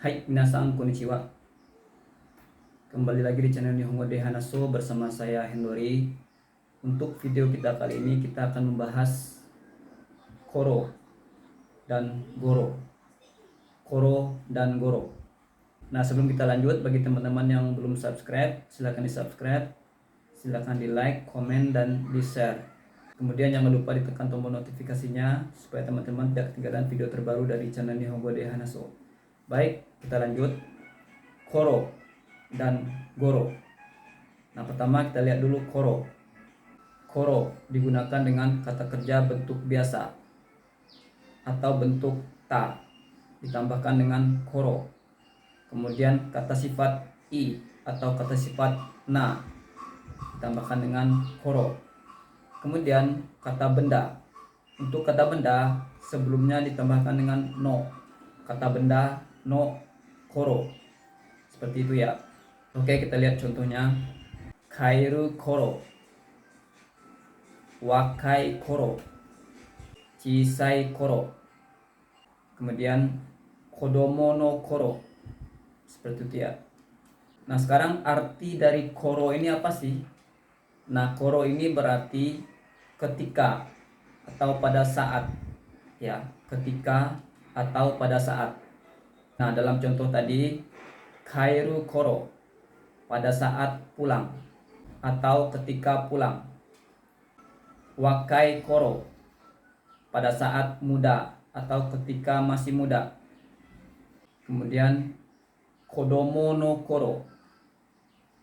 Hai, minasan konnichiwa. Kembali lagi di channel Nihongo de Hanaso bersama saya Hendori. Untuk video kita kali ini kita akan membahas koro dan goro. Koro dan goro. Nah, sebelum kita lanjut, bagi teman-teman yang belum subscribe, silahkan di-subscribe, silahkan di-like, komen, dan di-share. Kemudian jangan lupa ditekan tombol notifikasinya supaya teman-teman tidak ketinggalan video terbaru dari channel Nihongo de Hanaso. Baik, kita lanjut. Koro dan goro. Nah, pertama kita lihat dulu koro. Koro digunakan dengan kata kerja bentuk biasa atau bentuk ta ditambahkan dengan koro. Kemudian kata sifat i atau kata sifat na ditambahkan dengan koro. Kemudian kata benda. Untuk kata benda sebelumnya ditambahkan dengan no. Kata benda no koro. Seperti itu ya. Oke, kita lihat contohnya. Kairu koro, wakai koro, chisai koro. Kemudian kodomo no koro. Seperti itu ya. Nah, sekarang arti dari koro ini apa sih? Nah, koro ini berarti ketika atau pada saat ya, ketika atau pada saat. Nah, dalam contoh tadi kairu koro, pada saat pulang atau ketika pulang. Wakai koro, pada saat muda atau ketika masih muda. Kemudian kodomo no koro,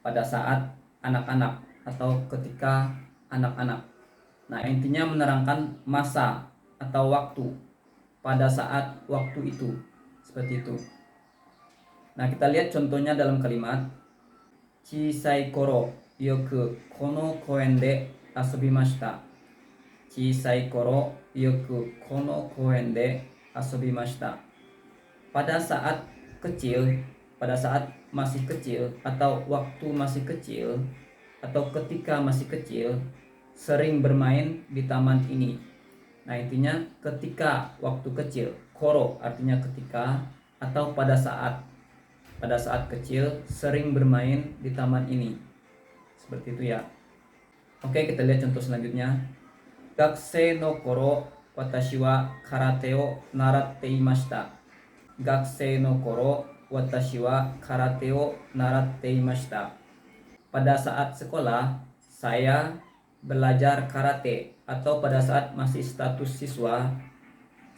pada saat anak-anak atau ketika anak-anak. Nah, intinya menerangkan masa atau waktu pada saat waktu itu. Seperti itu. Nah, kita lihat contohnya dalam kalimat chisai koro yoku kono koen de asobimashita. Chisai koro yoku kono koen de asobimashita. Pada saat kecil, pada saat masih kecil atau waktu masih kecil atau ketika masih kecil sering bermain di taman ini. Nah, intinya ketika waktu kecil. Koro artinya ketika atau pada saat kecil sering bermain di taman ini. Seperti itu ya. Oke, kita lihat contoh selanjutnya. Gakusei no koro watashi wa karate o naratte imashita. Gakusei no koro watashi wa karate o naratte imashita. Pada saat sekolah saya belajar karate, atau pada saat masih status siswa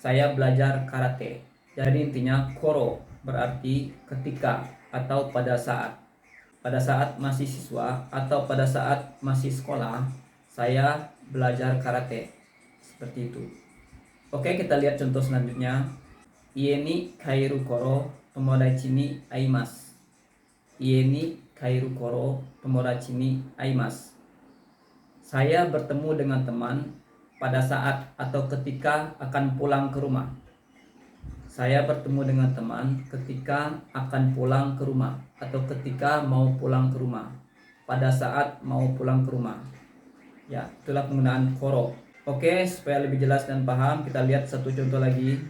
saya belajar karate. Jadi intinya koro berarti ketika atau pada saat. Pada saat masih siswa atau pada saat masih sekolah saya belajar karate. Seperti itu. Oke, kita lihat contoh selanjutnya. Ie ni kairu koro tomodachi ni aimasu. Ie ni kairu koro tomodachi ni aimasu. Saya bertemu dengan teman pada saat atau ketika akan pulang ke rumah. Saya bertemu dengan teman ketika akan pulang ke rumah atau ketika mau pulang ke rumah. Pada saat mau pulang ke rumah. Ya, itulah penggunaan koro. Oke, supaya lebih jelas dan paham, kita lihat satu contoh lagi.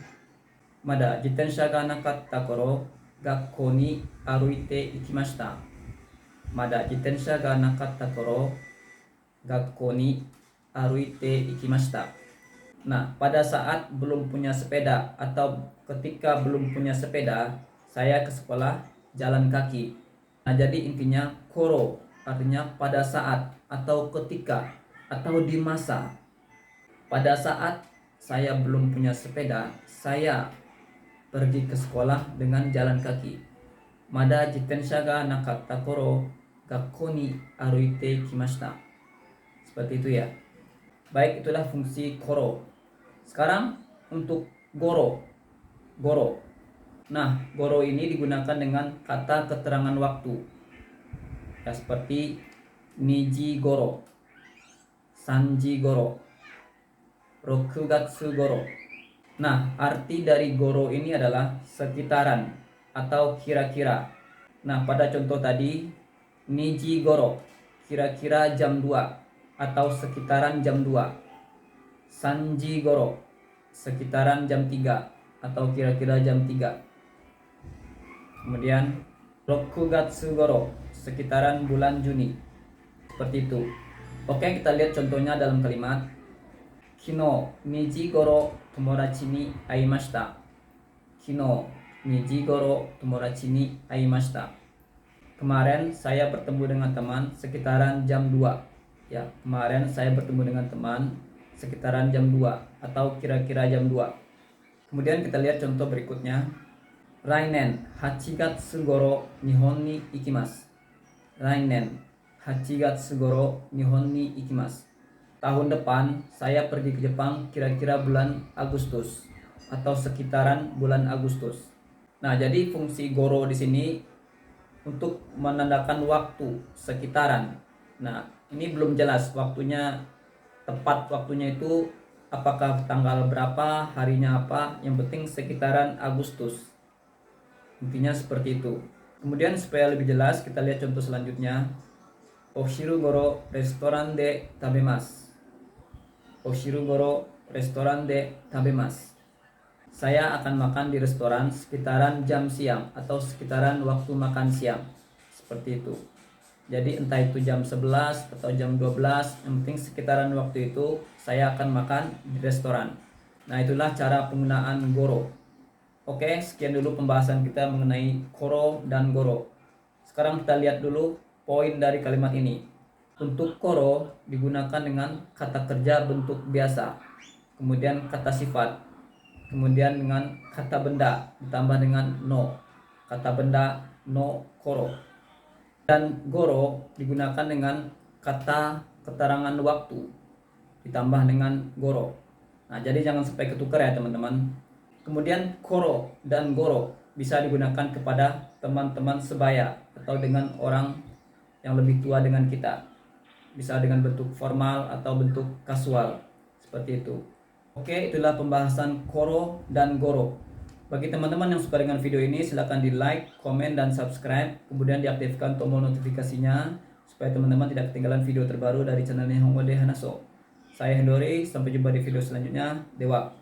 Mada jitensha ga nakatta koro gakkou ni aruite ikimashita. Mada jitensha ga nakatta koro gakkou ni aruite ikimashita. Nah, pada saat belum punya sepeda atau ketika belum punya sepeda, saya ke sekolah jalan kaki. Nah, jadi intinya koro artinya pada saat atau ketika atau di masa. Pada saat saya belum punya sepeda, saya pergi ke sekolah dengan jalan kaki. Mada jitensha ga nakatta koro gakkou ni aruite kimashita. Seperti itu ya. Baik, itulah fungsi koro. Sekarang untuk goro. Goro. Nah, goro ini digunakan dengan kata keterangan waktu. Ya, seperti niji goro, sanji goro, rokugatsu goro. Nah, arti dari goro ini adalah sekitaran atau kira-kira. Nah, pada contoh tadi niji goro, kira-kira jam 2 atau sekitaran jam 2. Sanji goro, sekitaran jam 3 atau kira-kira jam 3. Kemudian Rokugatsu goro, sekitaran bulan Juni. Seperti itu. Oke, kita lihat contohnya dalam kalimat. Kino niji goro tomodachi ni aimashita. Kino niji goro tomodachi ni aimashita. Kemarin saya bertemu dengan teman sekitaran jam 2. Ya, kemarin saya bertemu dengan teman sekitaran jam 2 atau kira-kira jam 2. Kemudian kita lihat contoh berikutnya. Rainen 8月頃日本に行きます。Rainen 8月頃日本に行きます。Tahun depan saya pergi ke Jepang kira-kira bulan Agustus atau sekitaran bulan Agustus. Nah, jadi fungsi goro di sini untuk menandakan waktu sekitaran. Nah, ini belum jelas waktunya, tepat waktunya itu apakah tanggal berapa, harinya apa, yang penting sekitaran Agustus. Intinya seperti itu. Kemudian supaya lebih jelas kita lihat contoh selanjutnya. Oshiru goro restoran de tabemasu. Oshiru goro restoran de tabemasu. Saya akan makan di restoran sekitaran jam siang atau sekitaran waktu makan siang. Seperti itu. Jadi entah itu jam 11 atau jam 12, yang penting sekitaran waktu itu saya akan makan di restoran. Nah, itulah cara penggunaan goro. Oke, sekian dulu pembahasan kita mengenai koro dan goro. Sekarang kita lihat dulu poin dari kalimat ini. Untuk koro digunakan dengan kata kerja bentuk biasa, kemudian kata sifat, kemudian dengan kata benda ditambah dengan no. Kata benda no koro. Dan goro digunakan dengan kata keterangan waktu ditambah dengan goro. Nah, jadi jangan sampai ketukar ya teman-teman. Kemudian koro dan goro bisa digunakan kepada teman-teman sebaya atau dengan orang yang lebih tua dengan kita. Bisa dengan bentuk formal atau bentuk kasual. Seperti itu. Oke, itulah pembahasan koro dan goro. Bagi teman-teman yang suka dengan video ini, silahkan di like, komen, dan subscribe. Kemudian diaktifkan tombol notifikasinya supaya teman-teman tidak ketinggalan video terbaru dari channel Nihongo de Hanaso. Saya Hendori, sampai jumpa di video selanjutnya. Dewa.